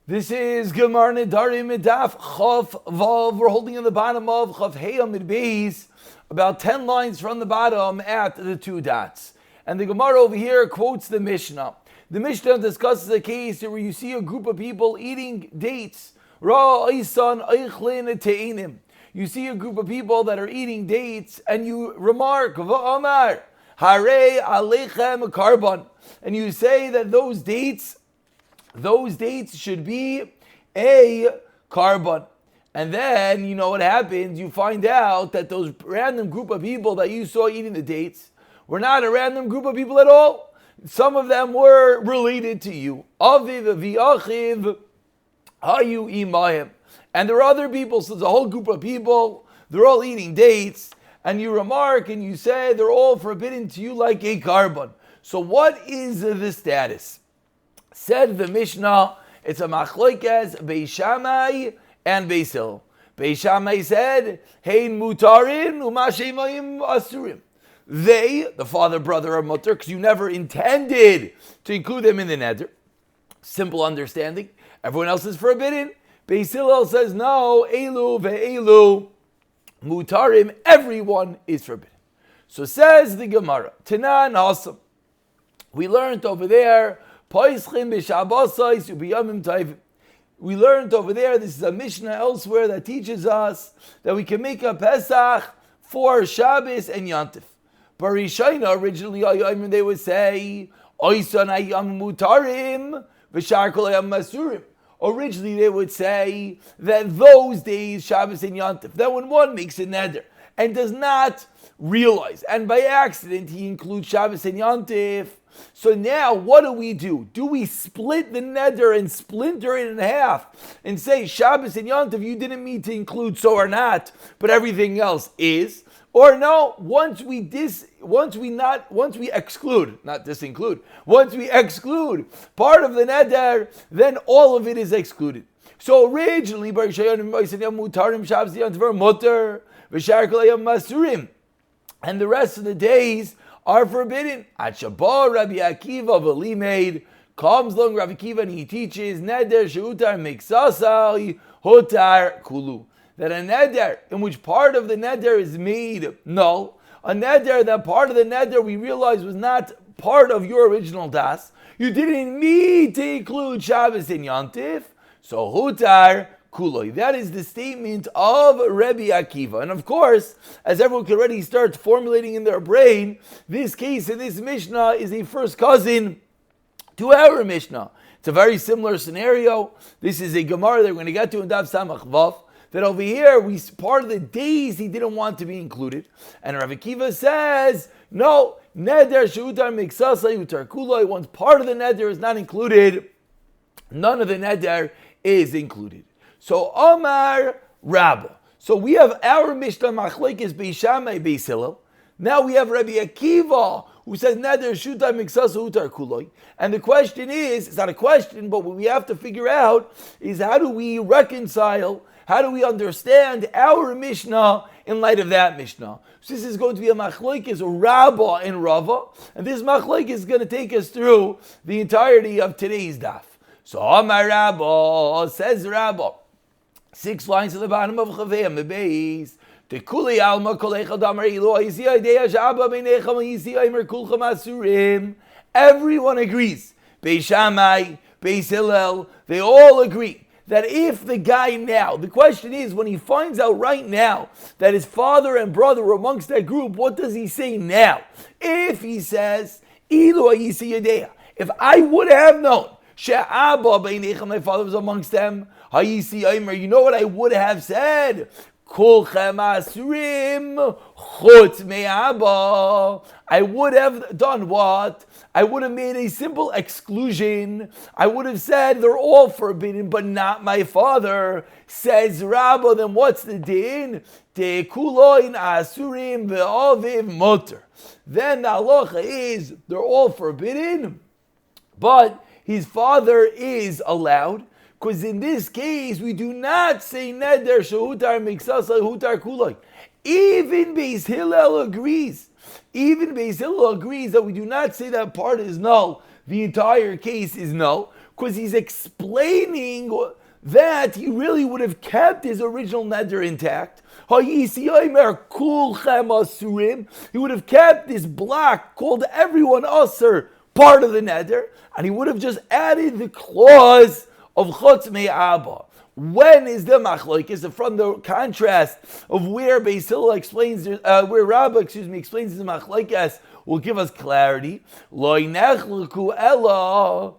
This is Gemara Nedarim Daf Chav Vav. We're holding on the bottom of Chav Heyam Beis, about 10 lines from the bottom at the two dots. And the Gemara over here quotes the Mishnah. The Mishnah discusses a case where you see a group of people eating dates. You see a group of people that are eating dates, and you remark, Va'amar, Hare Alechem Karban, and you say that those dates should be a carbon. And then, you know what happens? You find out that those random group of people that you saw eating the dates were not a random group of people at all. Some of them were related to you. Aviv v'achiv hayu imayim. And there are other people, so there's a whole group of people, they're all eating dates, and you remark and you say they're all forbidden to you like a carbon. So what is the status? Said the Mishnah, it's a machlokes Beis Shammai and Beis Hillel. Beis Shammai said, Hein mutarin u'mashemayim asurim. They, the father, brother, are mutar, because you never intended to include them in the neder. Simple understanding. Everyone else is forbidden. Beis Hillel says, no, elu ve'elu mutarim, everyone is forbidden. So says the Gemara, Tanan Hasam. We learned over there, we learned over there, this is a Mishnah elsewhere that teaches us that we can make a Pesach for Shabbos and Yantif. Barishayna, originally they would say, originally they would say that those days, Shabbos and Yantif, that when one makes a neder and does not realize, and by accident he includes Shabbos and Yantif, so now what do? Do we split the neder and splinter it in half and say Shabbos and Yantiv you didn't mean to include so or not, but everything else is? Or no, once we exclude part of the neder, then all of it is excluded. So originally, and the rest of the days are forbidden. At Shabbat, Rabbi Akiva v'limeid, comes along Rabbi Akiva and he teaches neder she'utar miksasai hotar kulu, that a neder in which part of the neder is made null, a neder that part of the neder we realize was not part of your original das, you didn't need to include Shabbos and Yantif, so hotar kuloi. That is the statement of Rabbi Akiva. And of course, as everyone can already start formulating in their brain, this case in this Mishnah is a first cousin to our Mishnah. It's a very similar scenario. This is a Gemara that we're going to get to in Daf Samach Vav, that over here, part of the days he didn't want to be included. And Rabbi Akiva says, no, neder she'utar miksasa utar kuloi, once part of the neder is not included, none of the neder is included. So Omar Rabba. So we have our Mishnah machlokes Beis Shammai Beis Hillel. Now we have Rabbi Akiva who says neder shuta miksasa utar kuloi. And the question is, it's not a question, but what we have to figure out is how do we reconcile, how do we understand our Mishnah in light of that Mishnah? So this is going to be a machlokes Rabba and Rava, and this machlokes is going to take us through the entirety of today's daf. So Omar Rabba, says Rabba, 6 lines at the bottom of Chavei Beis. The Kuli Alma Kolecha Damar Elo Yisi Idea Shaba Beinechem Yisi Aimer Kulchem Asurim. Everyone agrees. Beis Shammai, Beis Hillel, they all agree that if the guy now, the question is when he finds out right now that his father and brother were amongst that group, what does he say now? If he says Elo Yisi Idea, if I would have known She'aba Beinechem, my father was amongst them, Hayisi Aimer, you know what I would have said? Kulchem Asurim Chutz Me'aba. I would have done what? I would have made a simple exclusion. I would have said they're all forbidden, but not my father. Says Rabba, then what's the din? De kuloin asurim ve'aviv muter. Then the halacha is they're all forbidden, but his father is allowed. Because in this case, we do not say neder shehutar miksasa hutar kuloi. Even Beis Hillel agrees. Even Beis Hillel agrees that we do not say that part is null. The entire case is null. because he's explaining that he really would have kept his original neder intact. He would have kept this block called everyone aser part of the neder, and he would have just added the clause of chutz me'abba. When is the machlokes? From the contrast of where Beis Hillel explains, where Rabbah, explains the machlokes, will give us clarity. Lo nechleku ella.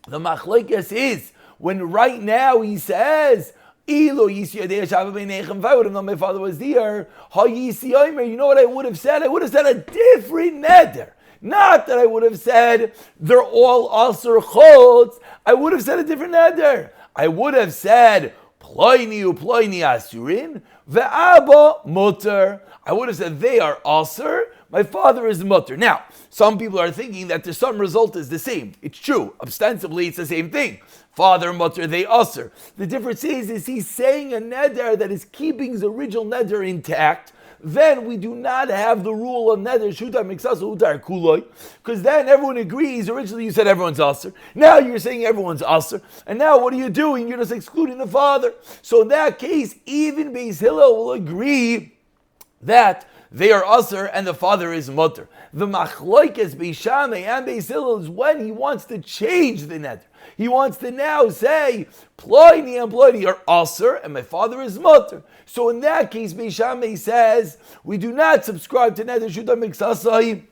The machlokes is when right now he says, if I would have known my father was there, you know what I would have said? I would have said a different neder. Not that I would have said they're all aser chutz. I would have said a different neder. I would have said ploini uploini asurin ve'abba mutter. I would have said they are aser. My father is mutter. Now, some people are thinking that the sum result is the same. It's true. Ostensibly, it's the same thing. Father, mutter, they aser. The difference is he's saying a neder that is keeping his original neder intact. Then we do not have the rule of neder shutar miksasu utar kuloi, because then everyone agrees. Originally you said everyone's aser. Now you're saying everyone's aser. And now what are you doing? You're just excluding the father. So in that case, even Beis Hillel will agree that they are aser and the father is mutter. The machlokes Beis Shammai and Beis Hillel is when he wants to change the neder. He wants to now say, Ploini and Ploini are aser, and my father is mutter. So in that case, Beis Shammai says, we do not subscribe to neder shutar miksasai,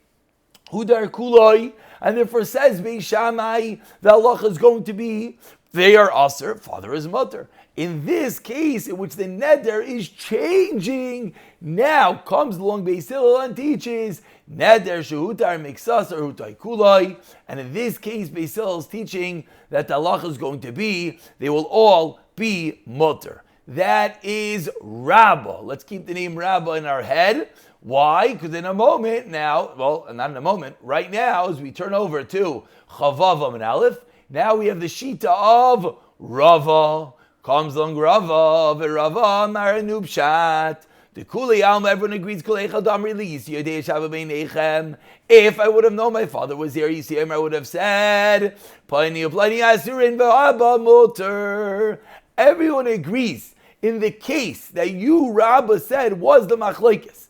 hudar kuloi, and therefore says Beis Shammai, the halacha is going to be, they are aser, father is mutter. In this case, in which the neder is changing, now comes along Beis Hillel and teaches neder shehutar miksas or hutai kulai, and in this case, Beis Hillel is teaching that the halacha is going to be they will all be mutter. That is Rabbah. Let's keep the name Rabbah in our head. Why? Because in a moment now, well, not in a moment, right now, as we turn over to Chavav and Aleph, now we have the Shita of Rava. Comes along Rava, v'Rava maranu pshat. The Kuli Alma, everyone agrees, if I would have known my father was here, I would have said, everyone agrees in the case that you, Rabbah, said was the machlokes.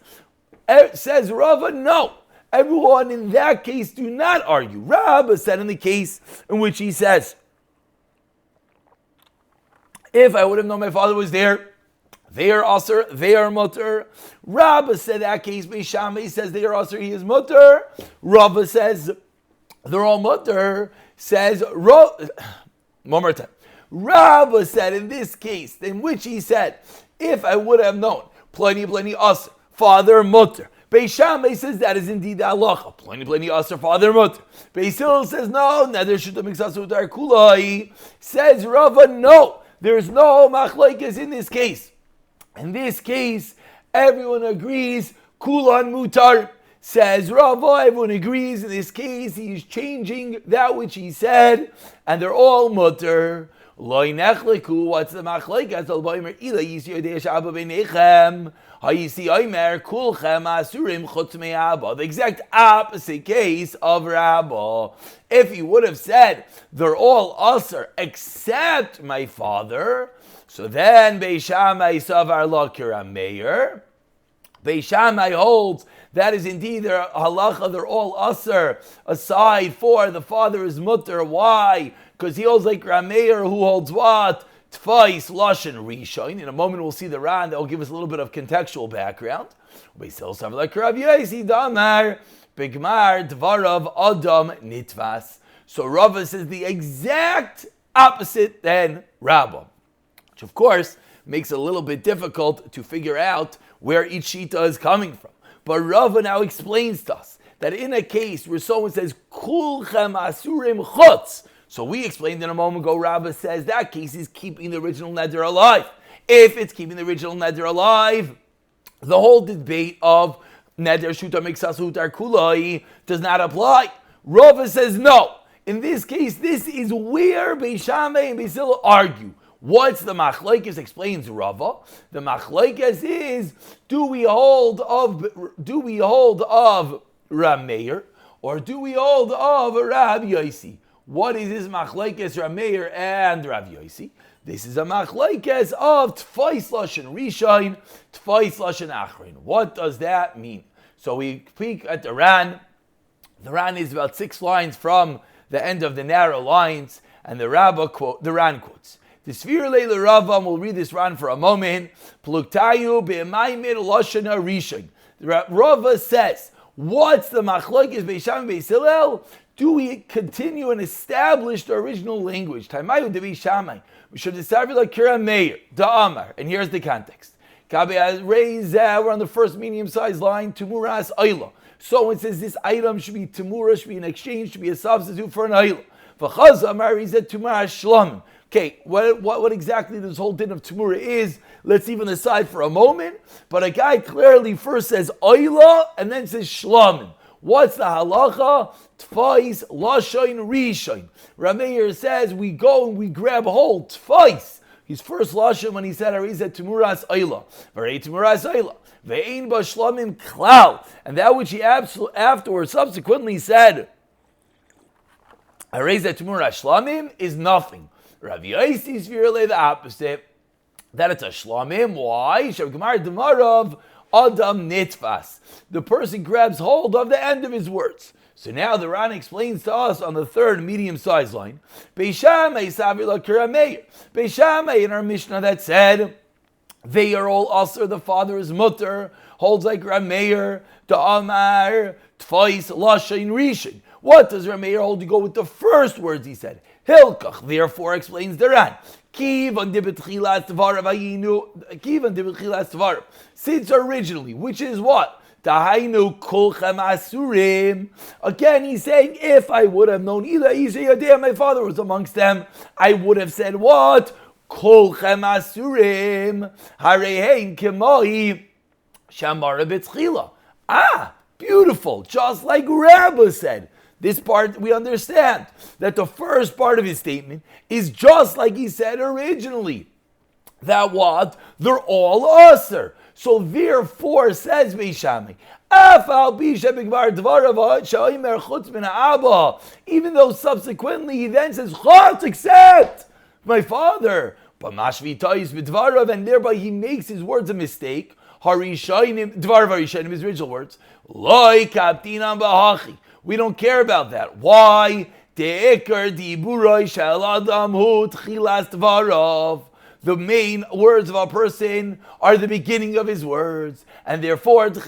Says Rava, no. Everyone in that case do not argue. Rabbah said in the case in which he says, if I would have known my father was there, they are aser, they are mutter. Rabbah said that case, Beis Shammai says they are aser, he is mutter. Rava says they're all mutter. Says, one more time. Rabbah said in this case, in which he said, if I would have known, plenty aser, father mutter. Beis Shammai says that is indeed the halacha. Plenty aser, father mutter. Beis Hillel says no, neder shutar miksasu utar kulai. Says Rava, no. There's no machlokes in this case. In this case, everyone agrees, kulan mutar. Says Rava, everyone agrees in this case, he is changing that which he said, and they're all mutar. Lo nechleku, what's the machlokes? Al ba'omer ila yisi yodei sh'abba b'nechem. Hayisi omer kulchem asurim chutz me'abba. The exact opposite case of Rabbah. If he would have said, they're all aser except my father, so then Beis Shammai savar lo kirameir. Beis Shammai holds that is indeed their halacha, they're all aser, aside for the father is mutter. Why? Because he holds like Rameir, who holds what? Tfais, Lashon, Rishon. In a moment we'll see the Ran that will give us a little bit of contextual background. Bigmar Dvarav Adam Nitvas. So Rava says the exact opposite than Rabbah, which of course makes it a little bit difficult to figure out where each shita is coming from. But Rava now explains to us that in a case where someone says Kulchem Asurim Chutz, so we explained in a moment ago, Rabbah says that case is keeping the original neder alive. If it's keeping the original neder alive, the whole debate of neder shutar miksas hutar kulai does not apply. Rava says no. In this case, this is where Beis Shammai and Beis Hillel argue. What's the machlokes? Explains Rava. The machlokes is, do we hold of Rameir or do we hold of Rabbi Yosi? What is this machlekes Rav Meir and Rav Yosi? This is a machlekes of Tfais Lashon Rishon, Tfais Lashon Achron. What does that mean? So we peek at the Ran. The Ran is about 6 lines from the end of the narrow lines, and the Ran quotes. The Sfir Leila Ravam, we'll read this Ran for a moment. Pluktayu be'emaimir Lashon Rishon. Rava says, what's the machlokes Beis Shammai and Beis Hillel? Do we continue and establish the original language? Taimayu de Beis Shammai. We should establish like Kira Meir, Da Amar. And here's the context. We're on the first medium-sized line, Tumuras Ayla. So it says this item should be Tumura, should be an exchange, should be a substitute for an Ayla. V'chaz Amar, he said Tumuras Shlamim. Okay, what exactly this whole din of Tumura is, let's even aside for a moment. But a guy clearly first says Ayla and then says Shlamim. What's the halacha? Tfais Lashon Rishon. Rav Meir says we go and we grab hold. Tfais. His first lashon when he said Tumuras Ayla. V'rei Tumuras Ayla. Ve'ein ba Shlamim klal. And that which he afterwards subsequently said Tumuras Shlamim is nothing. Rav Yosi Svirle the opposite, that it's a shlamim. Why? Shavgamar Demarav Adam Nitfas. The person grabs hold of the end of his words. So now the Ran explains to us on the third medium-sized line. Beis Shammai Savila Kira Meir. Beis Shammai in our Mishnah that said they are all aser. The father is mutter. Holds like Rav Meir. The Amar Tfais Lashon Rishon. What does Rav Meir hold to go with the first words he said? Hilkach, therefore, explains the Ran. Since originally, which is what? Again, he's saying, if I would have known either my father was amongst them, I would have said what? Kolchem asurim, harehein kemoi shamara b'tchila. Ah, beautiful, just like Rabbi said. This part we understand that the first part of his statement is just like he said originally. That what? They're all aser. So therefore, says Beis Shammai, even though subsequently he then says, except my father. But mashvi tois b'dvarav, and thereby he makes his words a mistake. Harishayim, dvarav harishayim, his original words. Loi kaptinam b'hachi. We don't care about that. Why? The main words of a person are the beginning of his words, and therefore, just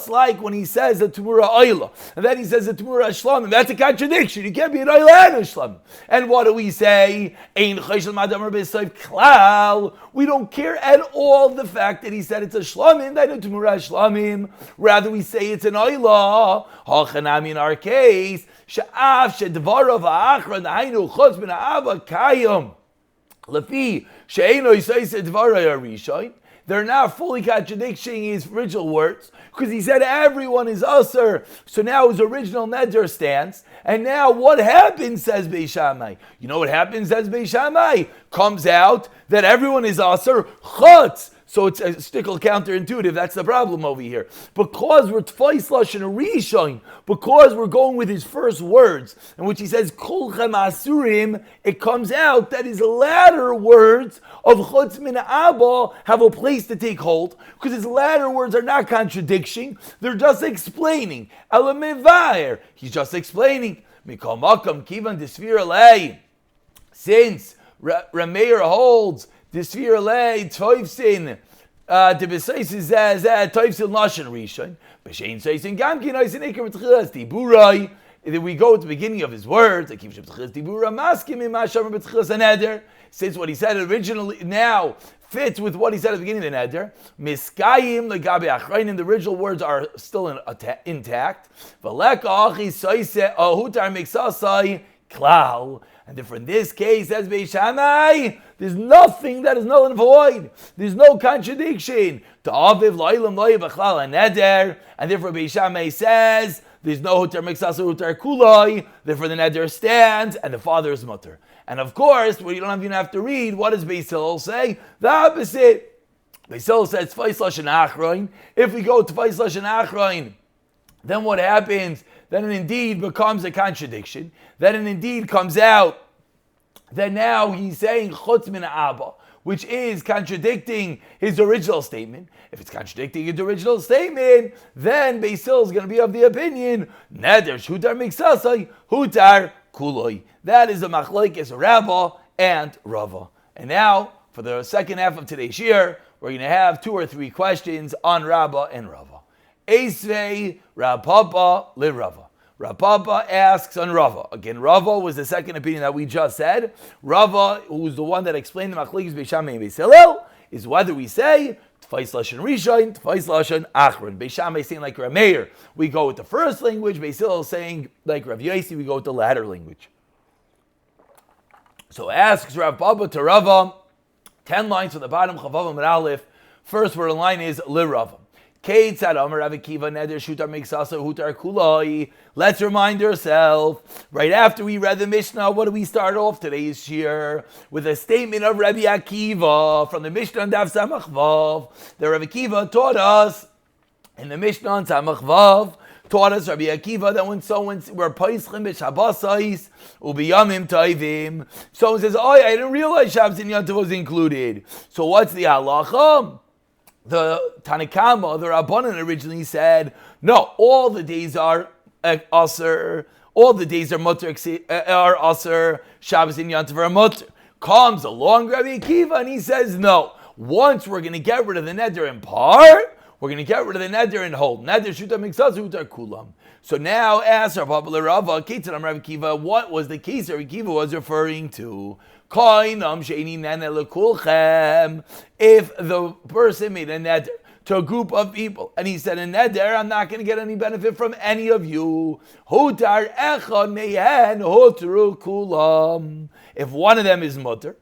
like when he says the Tumura Ayla, and then he says the Tumura Shlamim, that's a contradiction. You can't be an Ayla and a Shlamim. And what do we say? We don't care at all the fact that he said it's a Shlamim, that it's a Tumura Shlamim. Rather, we say it's an Ayla. In our case, Sha'af Shedvarav Ha'achron Hainu Chutz Min Ha'ava Kayim Lefi She'eino Yisayis Dvaray Harishon. They're not fully contradicting his original words, because he said everyone is usher. So now his original neder stands. And now what happens, says Beis Shammai? You know what happens, says Beis Shammai? Comes out that everyone is usher chutz. So it's a stickle counterintuitive. That's the problem over here. Because we're tfais lashon rishon, because we're going with his first words, in which he says kolchem asurim, it comes out that his latter words of chutz min abba have a place to take hold, because his latter words are not contradiction; they're just explaining. Alamevayer, he's just explaining. Mikol makam kivan desvir alei. Since Rameir holds the sphere lay toivsin the besaisis as toivsin lashon rishon b'shein saisin gamkin oisin iker b'tchilas diburai. Then we go at the beginning of his words. Like b'tchilas dibura maskim imasham b'tchilas aneder. Since what he said originally now fits with what he said at the beginning of the neder. Miskayim legabe achreinim. The original words are still intact. V'leka achi soise ahutar miksasai klal. And therefore, in this case, as Beis Shammai, there's nothing that is null and void. There's no contradiction. And therefore, Beis Shammai says there's no hutar miksasa hutar kulai. Therefore, the neder stands, and the father is mutter. And of course, you don't even have to read. What does Beis Hillel say? The opposite. Beis Hillel says tfais lashon achroin. If we go to tfais lashon achroin, then what happens? Then it indeed becomes a contradiction. Then it indeed comes out that now he's saying chutz min Abba, which is contradicting his original statement. If it's contradicting his original statement, then Beis Hillel is going to be of the opinion, neder shutar miksasai, hutar kuloi. That is a machlokes Rabba and Rava. And now, for the second half of today's year, we're going to have 2 or 3 questions on Rabba and Rava. Eisvei Rav Papa li Rava. Rav Papa asks on Rava. Again, Rava was the second opinion that we just said. Rava, who's the one that explained the machlokes Beis Shammai and Beis Hillel, is whether we say Tfais Lashon Rishon, Tfais Lashon Achron. Beis Shammai saying like Rav Meir, we go with the first language. Beis Hillel saying like Rav Yosi, we go with the latter language. So asks Rav Papa to Rava, 10 lines from the bottom, Chavav Amar Aleph. First word in line is Li Rava. Let's remind ourselves, right after we read the Mishnah, what do we start off today's year? With a statement of Rabbi Akiva from the Mishnah on Daf Samach Vav. The Rabbi Akiva taught us, in the Mishnah on Samach Vav, taught us Rabbi Akiva that when someone were paischim b'Shabbos ubiyamim toivim, someone says, "Oh, I didn't realize Shabbos and Yom Tov was included." So what's the halacha? The Tanakama, the Rabbanan originally said, no, all the days are aser, all the days are mutter, are aser, Shabbos and Yom Tov are mutter. Comes along Rabbi Akiva and he says, no, once we're going to get rid of the neder in part, we're going to get rid of the neder in whole. Neder shuta miksas utar kulam. So now ask our Papa Rava, Ketzanam Rabbi Akiva, what was the case Rabbi Akiva was referring to? If the person made a neder to a group of people, and he said, a neder, I'm not going to get any benefit from any of you. If one of them is mutter,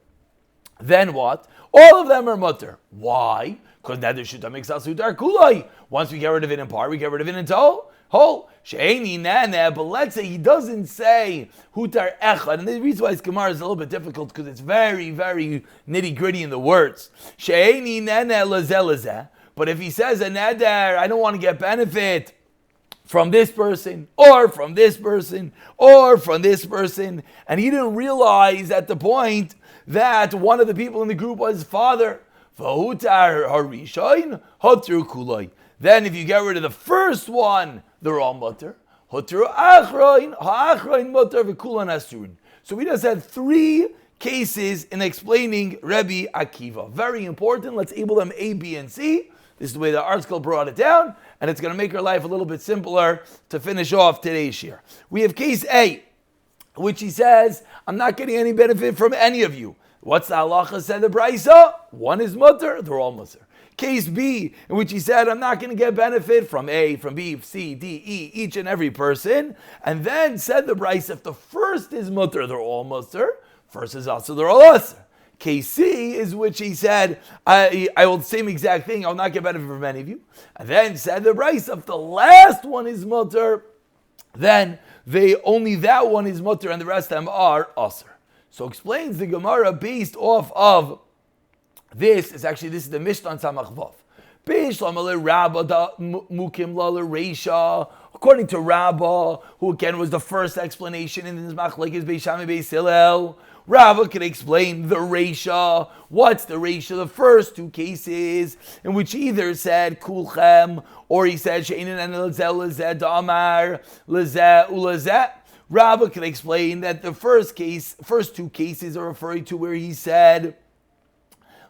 then what? All of them are mutter. Why? Because neder shuta miksas utar kulai. Once we get rid of it in part, we get rid of it in whole. She'eni nana, but let's say he doesn't say hutar echad, and the reason why his Gemara is a little bit difficult because it's very, very nitty gritty in the words. She'eni nana lazeh. But if he says a neder, I don't want to get benefit from this person, or from this person, or from this person, and he didn't realize at the point that one of the people in the group was his father. V'hutar harishayin hotru kuloi. Then if you get rid of the first one, they're all mutter. Hotru achroin, ha'achroin mutter v'kulan asurin. So we just had 3 cases in explaining Rabbi Akiva. Very important. Let's able them A, B, and C. This is the way the article brought it down, and it's going to make our life a little bit simpler to finish off today's year. We have case A, which he says, I'm not getting any benefit from any of you. What's the halacha said the Braisa? One is mutter, they're all mutter. Case B, in which he said, I'm not going to get benefit from A, from B, C, D, E, each and every person. And then said the Braisa, if the first is mutter, they're all mutter. First is also, they're all usher. Case C is which he said, I will the same exact thing, I will not get benefit from any of you. And then said the Braisa, if the last one is mutter, then only that one is mutter and the rest of them are usher. So explains the Gemara based off of this is the Mishnah on Samach Vav. According to Rabba, who again was the first explanation in this machlokes Beis Shammai Beis Hillel, Rabba can explain the Reisha. What's the Reisha? The first 2 cases in which he either said Kulchem or he said She'enin and Lezeh Damar Lezeh Ulezeh. Rabba can explain that the first 2 cases are referring to where he said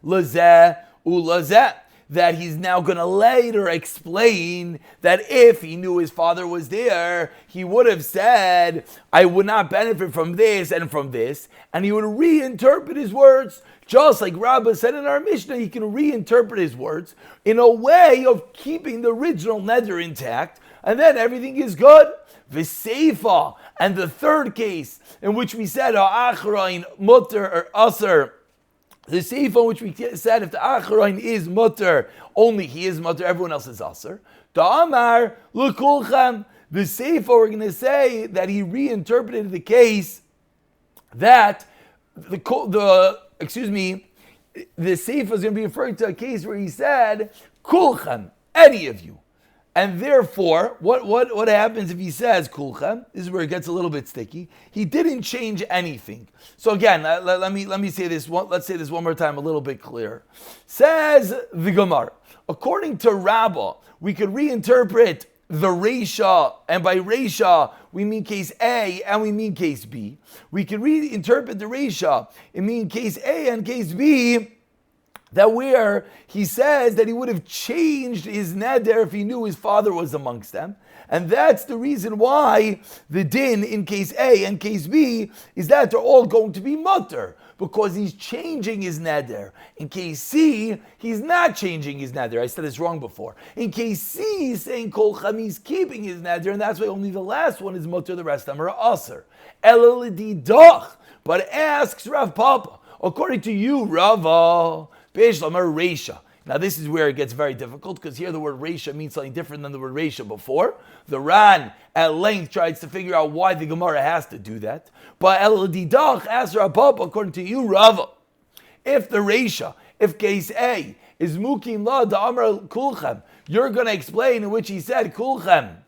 Lazeh ulazeh, that he's now going to later explain that if he knew his father was there, he would have said, I would not benefit from this and from this, and he would reinterpret his words, just like Rabbah said in our Mishnah, he can reinterpret his words in a way of keeping the original neder intact, and then everything is good. V'seifa, and the third case, in which we said, ha'achrain mutter or aser, the seifa in which we said if the acharain is mutter, only he is mutter, everyone else is aser. The amar l'kulchem. The seifa we're going to say that he reinterpreted the case that the seifa is going to be referring to a case where he said kulchem, any of you. And therefore, what happens if he says kulchem? This is where it gets a little bit sticky. He didn't change anything. So again, let me say this. Let's say this one more time, a little bit clearer. Says the Gemara, according to Rabbah, we could reinterpret the Reisha, and by Reisha we mean case A and we mean case B. We can reinterpret the Reisha, it means case A and case B, that where he says that he would have changed his neder if he knew his father was amongst them. And that's the reason why the din in case A and case B is that they're all going to be mutter, because he's changing his neder. In case C, he's not changing his neder. I said this wrong before. In case C, he's saying kol cham, he's keeping his neder, and that's why only the last one is mutter, the rest of them are aser. Elelididach. But asks Rav Papa, according to you, Rava, Reisha. Now this is where it gets very difficult, because here the word Reisha means something different than the word Reisha before. The Ran at length tries to figure out why the Gemara has to do that. But El Didach asks Rabba, according to you, Rava, if the Reisha, if case A is Mukim La Da'amar Kulchem, you're going to explain in which he said Kulchem,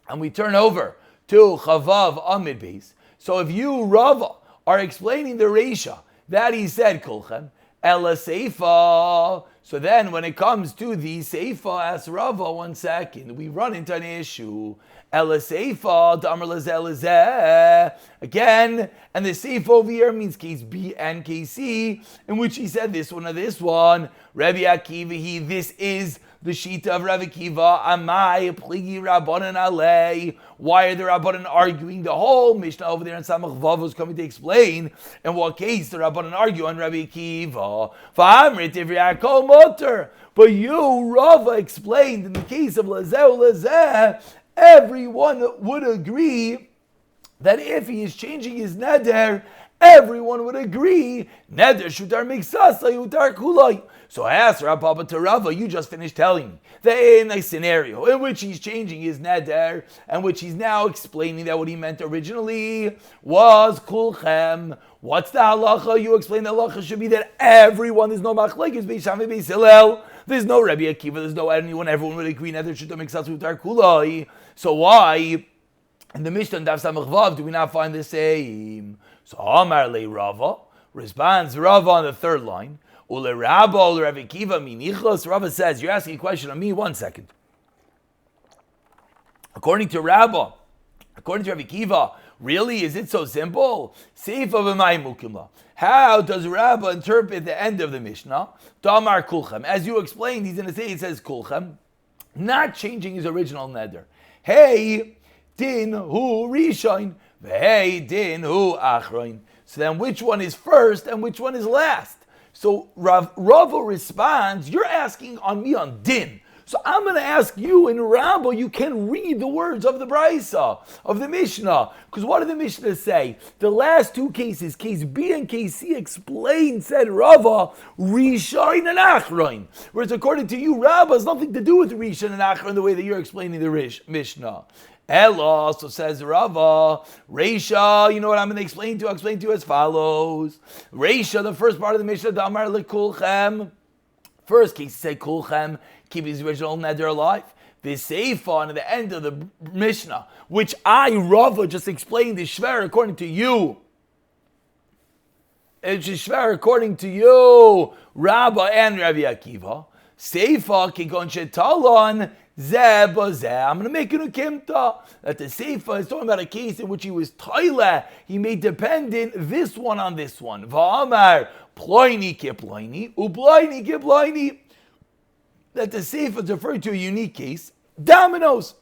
and we turn over to Chavav Amid Beis. So if you, Rava, are explaining the Reisha that he said Kulchem, Ela Seifa. So then when it comes to the Seifa, ask Rava, 1 second, we run into an issue. Ela Seifa, Damar Lazeh. Again, and the Seifa over here means case B and case C, in which he said this one or this one. Rabbi Akiva, this is the Shita of Rabbi Akiva. Amai, Pligi Rabbanan Alei. Why are the Rabbanan arguing? The whole Mishnah over there in Samach Vav was coming to explain in what case the Rabbanan argue on Rabbi Akiva. V'amrit if Yaakov Motor. But you, Rava, explained in the case of Lazeh, everyone would agree that if he is changing his neder, everyone would agree, neder shutar miksasa yutar kulai. So I asked Rav Papa to Rava, you just finished telling me that in a scenario in which he's changing his neder, and which he's now explaining that what he meant originally was kulchem. What's the halacha? You explain the halacha should be that everyone, there's no machlekes, Beis Shammai, Beis Hillel, there's no Rabbi Akiva, there's no anyone, everyone would agree neder shutar miksasa yutar kulai. So why in the Mishnah and Daf Samach Vav do we not find the same? So Amar le Rava responds Rava on the third line. Ule Rabba, Ule Rabbi Akiva, minichos. Rava says, you're asking a question on me. 1 second. According to Rabba, according to Rabbi Akiva, really, is it so simple? Seifa b'mayim mukimla. How does Rabba interpret the end of the Mishnah? Damar kulchem. As you explained, he's going to say it says kulchem, not changing his original neder. Hey, din hu rishon, hey din hu achroin. So then which one is first and which one is last? So Rava responds, you're asking on me on din. So I'm going to ask you in Rabbah, you can read the words of the Braisa, of the Mishnah. Because what did the Mishnah say? The last two cases, case B and case C, explained, said Rava, Rishon and Achron. Whereas according to you, Rabbah has nothing to do with Rishon and Achron the way that you're explaining the Mishnah. Ella, so says Rava, Reisha, you know what I'm going to explain to you? I'll explain to you as follows. Reisha, the first part of the Mishnah, Damar lekulchem. First case, say kulchem, keep his original neder alive. The Seifa at the end of the Mishnah, which I, Rava, just explained, is shver according to you. It's shver according to you, Rabba and Rabbi Akiva. Seifa kigon shetalon. I'm going to make it a kimta that the Seifa is talking about a case in which he was toile. He made dependent this one on this one. Va'amar ploini ke ploini uploini ke ploini. That the Seifa is referring to a unique case. Dominoes.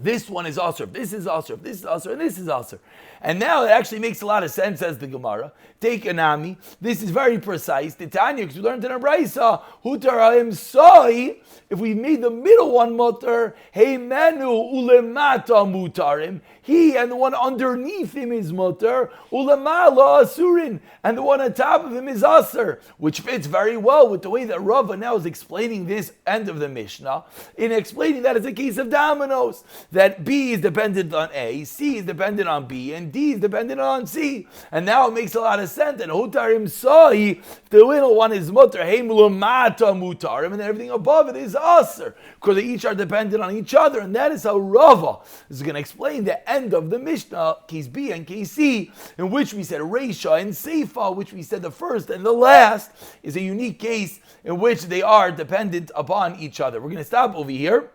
This one is asr, this is asr, this is asr, and this is asr. And now it actually makes a lot of sense, as the Gemara. Take Anami. This is very precise. The Tanya, because we learned in our Braisa, Hutarayim Sai, if we made the middle one mutar, Hey Manu Ulemata Mutarim, he and the one underneath him is mutar, Ulemala Asurin, and the one on top of him is Asr, which fits very well with the way that Rava now is explaining this end of the Mishnah, in explaining that it's a case of dominoes. that B is dependent on A, C is dependent on B, and D is dependent on C. And now it makes a lot of sense. And Hutarim Sahi, the little one is mutter, Heimulumata Mutarim, and everything above it is Aser, because they each are dependent on each other. And that is how Rava is going to explain the end of the Mishnah, case B and case C, in which we said Reisha and Seifa, which we said the first and the last, is a unique case in which they are dependent upon each other. We're going to stop over here,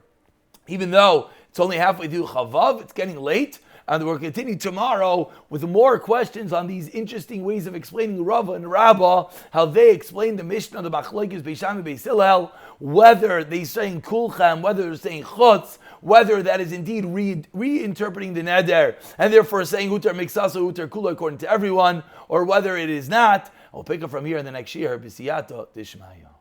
even though it's only halfway through Chavav, it's getting late, and we'll continue tomorrow with more questions on these interesting ways of explaining Rava and Rabbah, how they explain the Mishnah, the Machlokes, Beis Shammai, Beis Hillel, whether they're saying Kulchem, whether they're saying Chutz, whether that is indeed reinterpreting the Neder, and therefore saying Hutar Miksasa, Hutar Kula according to everyone, or whether it is not. I'll pick up from here in the next year. B'siyata Dishmaya.